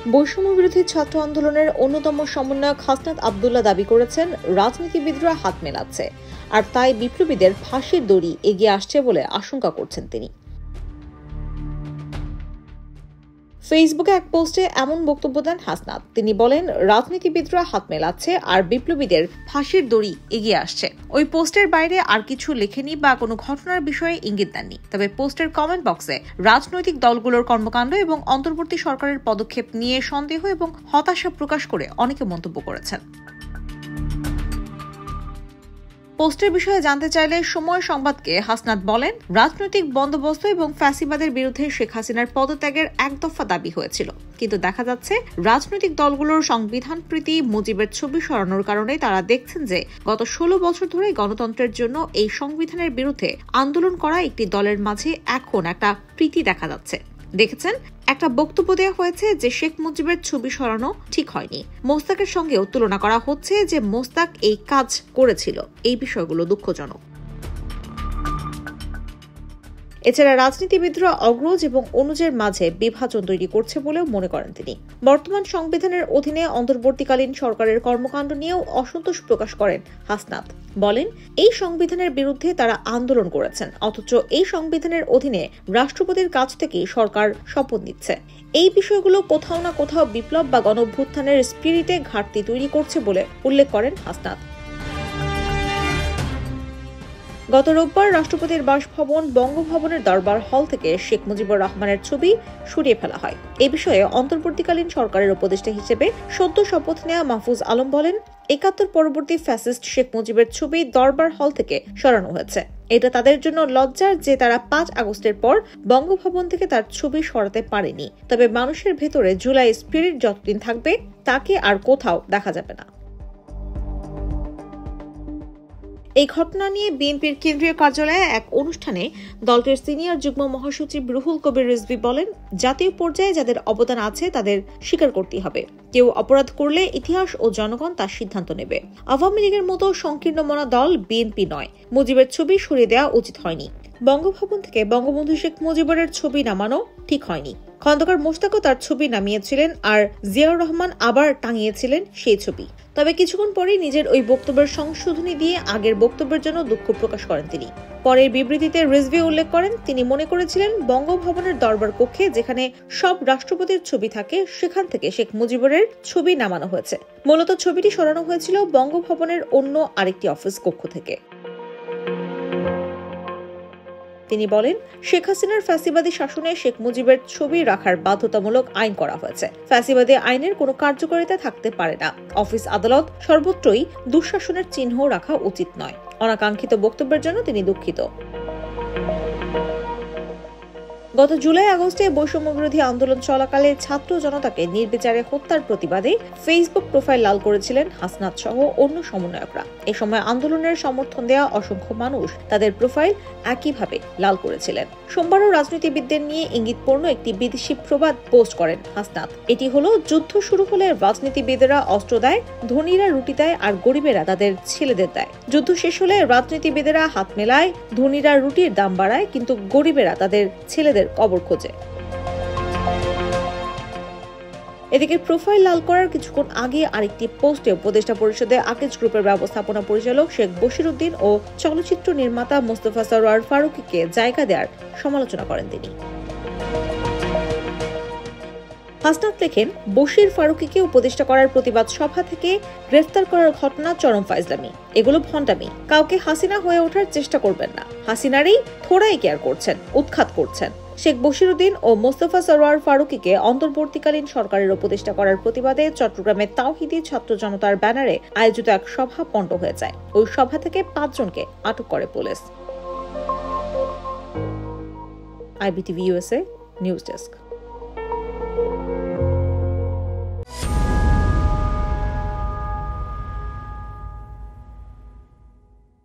বৈষম্য বিরোধী ছাত্র আন্দোলনের অন্যতম সমন্বয়ক হাসনাত আব্দুল্লাহ দাবি করেছেন, রাজনীতিবিদরা হাত মেলাচ্ছে আর তাই বিপ্লবীদের ফাঁসির দড়ি এগিয়ে আসছে বলে আশঙ্কা করছেন তিনি। ফেসবুকে এক পোস্টে এমন বক্তব্য দেন হাসনাত। তিনি বলেন, রাজনীতিবিদরা হাত মেলাচ্ছে আর বিপ্লবীদের ফাঁসির দড়ি এগিয়ে আসছে। ওই পোস্টের বাইরে আর কিছু লেখেনি বা কোনো ঘটনার বিষয়ে ইঙ্গিত দেননি। তবে পোস্টের কমেন্ট বক্সে রাজনৈতিক দলগুলোর কর্মকাণ্ড এবং অন্তর্বর্তী সরকারের পদক্ষেপ নিয়ে সন্দেহ এবং হতাশা প্রকাশ করে অনেকে মন্তব্য করেছেন। পোস্টের বিষয়ে জানতে চাইলে সময় সংবাদকে হাসনাত বলেন, রাজনৈতিক বন্দোবস্ত এবং ফ্যাসিবাদের বিরুদ্ধে শেখ হাসিনার পদত্যাগের এক দফা দাবি হয়েছিল, কিন্তু দেখা যাচ্ছে রাজনৈতিক দলগুলোর সংবিধান প্রীতি মুজিবের ছবি সরানোর কারণে তারা দেখছেন যে গত 16 বছর ধরে গণতন্ত্রের জন্য এই সংবিধানের বিরুদ্ধে আন্দোলন করা একটি দলের মাঝে এখন একটা প্রীতি দেখা যাচ্ছে। দেখেছেন, একটা বক্তব্য দেওয়া হয়েছে যে শেখ মুজিবের ছবি সরানো ঠিক হয়নি। মোস্তাকের সঙ্গেও তুলনা করা হচ্ছে যে মোস্তাক এই কাজ করেছিল। এই বিষয়গুলো দুঃখজনক। এছাড়া রাজনীতিবিদরা অগ্রজ এবং অনুজের মাঝে বিভাজন তৈরি করছে বলেও মনে করেন তিনি। বর্তমান সংবিধানের অধীনে অন্তর্বর্তীকালীন সরকারের কর্মকাণ্ড নিয়েও অসন্তোষ প্রকাশ করেন হাসনাত। বলেন, এই সংবিধানের বিরুদ্ধে তারা আন্দোলন করেছেন, অথচ এই সংবিধানের অধীনে রাষ্ট্রপতির কাছ থেকেই সরকার শপথ নিচ্ছে। এই বিষয়গুলো কোথাও না কোথাও বিপ্লব বা গণঅভ্যুত্থানের স্পিরিটে ঘাটতি তৈরি করছে বলে উল্লেখ করেন হাসনাত। গত রোববার রাষ্ট্রপতির বাসভবন বঙ্গভবনের দরবার হল থেকে শেখ মুজিবুর রহমানের ছবি সরিয়ে ফেলা হয়। এ বিষয়ে অন্তর্বর্তীকালীন সরকারের উপদেষ্টা হিসেবে সদ্য শপথ নেওয়া মাহফুজ আলম বলেন, ৭১ পরবর্তী ফ্যাসিস্ট শেখ মুজিবের ছবি দরবার হল থেকে সরানো হয়েছে। এটা তাদের জন্য লজ্জার যে তারা ৫ আগস্টের পর বঙ্গভবন থেকে তার ছবি সরাতে পারেনি। তবে মানুষের ভেতরে জুলাই স্পিরিট যতদিন থাকবে তাকে আর কোথাও দেখা যাবে না। এই ঘটনা নিয়ে বিএনপির কেন্দ্রীয় কার্যালয়ে এক অনুষ্ঠানে দলটির সিনিয়র যুগ্ম মহাসচিব রুহুল কবির রিজভী বলেন, জাতীয় পর্যায়ে যাদের অবদান আছে তাদের স্বীকার করতে হবে। কেউ অপরাধ করলে ইতিহাস ও জনগণ তার সিদ্ধান্ত নেবে। আওয়ামী লীগের মতো সংকীর্ণ মনা দল বিএনপি নয়। মুজিবের ছবি সরিয়ে দেওয়া উচিত হয়নি। বঙ্গভবন থেকে বঙ্গবন্ধু শেখ মুজিবুরের ছবি নামানো ঠিক হয়নি। খন্দকার মোশতাকও তার ছবি নামিয়েছিলেন আর জিয়াউর রহমান আবার টাঙিয়েছিলেন সেই ছবি। তবে কিছুক্ষণ পরেই নিজের ওই বক্তব্যের সংশোধনী দিয়ে আগের বক্তব্যের জন্য দুঃখ প্রকাশ করেন তিনি। পরের বিবৃতিতে রিজভী উল্লেখ করেন, তিনি মনে করেছিলেন বঙ্গভবনের দরবার কক্ষে যেখানে সব রাষ্ট্রপতির ছবি থাকে সেখান থেকে শেখ মুজিবুরের ছবি নামানো হয়েছে। মূলত ছবিটি সরানো হয়েছিল বঙ্গভবনের অন্য আরেকটি অফিস কক্ষ থেকে। তিনি বলেন, শেখ হাসিনার ফ্যাসিবাদী শাসনে শেখ মুজিবের ছবি রাখার বাধ্যতামূলক আইন করা হয়েছে। ফ্যাসিবাদী আইনের কোনো কার্যকারিতা থাকতে পারে না। অফিস আদালত সর্বত্রই দুঃশাসনের চিহ্ন রাখা উচিত নয়। অনাকাঙ্ক্ষিত বক্তব্যের জন্য তিনি দুঃখিত। গত জুলাই আগস্টে বৈষম্য বিরোধী আন্দোলন চলাকালে ছাত্র জনতাকে নির্বিচারে হত্যার প্রতিবাদে ফেসবুক প্রোফাইল লাল করেছিলেন হাসনাত সহ অন্য সমন্বয়করা। এ সময় আন্দোলনের সমর্থন দেওয়া অসংখ্য মানুষ তাদের প্রোফাইল একইভাবে লাল করেছিলেন। সোমবারও রাজনীতিবিদদের নিয়ে ইঙ্গিতপূর্ণ একটি বিদেশি প্রবাদ পোস্ট করেন হাসনাত। এটি হলো, যুদ্ধ শুরু হলে রাজনীতিবিদেরা অস্ত্র দেয়, ধনীরা রুটি দেয় আর গরিবেরা তাদের ছেলেদের দেয়। যুদ্ধ শেষ হলে রাজনীতিবিদেরা হাত মেলায়, ধনীরা রুটির দাম বাড়ায়, কিন্তু গরিবেরা তাদের ছেলেদের কবর খোঁজে। এদিকে প্রোফাইল লাল করার কিছুক্ষণ আগে আরেকটি পোস্টে উপদেষ্টা পরিষদে আকিজ গ্রুপের ব্যবস্থাপনা পরিচালক শেখ বশির উদ্দিন ও চলচ্চিত্র নির্মাতা মোস্তফা সরোয়ার ফারুকীকে জায়গা দেওয়ার সমালোচনা করেন তিনি। হাসনাত লেখেন, বশির ফারুকীকে উপদেষ্টা করার প্রতিবাদ সভা থেকে গ্রেফতার করার ঘটনা চরম ফাইজলামি। এগুলো ভণ্ডামি। কাউকে হাসিনা হয়ে ওঠার চেষ্টা করবেন না। হাসিনারই থোড়াই কেয়ার করছেন, উৎখাত করছেন। শেখ বশির উদ্দিন ও মোস্তফা সরোয়ার ফারুকীকে অন্তর্বর্তীকালীন সরকারের উপদেষ্টা করার প্রতিবাদে চট্টগ্রামের তাওহিদি ছাত্র জনতার ব্যানারে আয়োজিত এক সভা পণ্ড হয়ে যায়। ওই সভা থেকে 5 জনকে আটক করে police. IBTV USA news desk.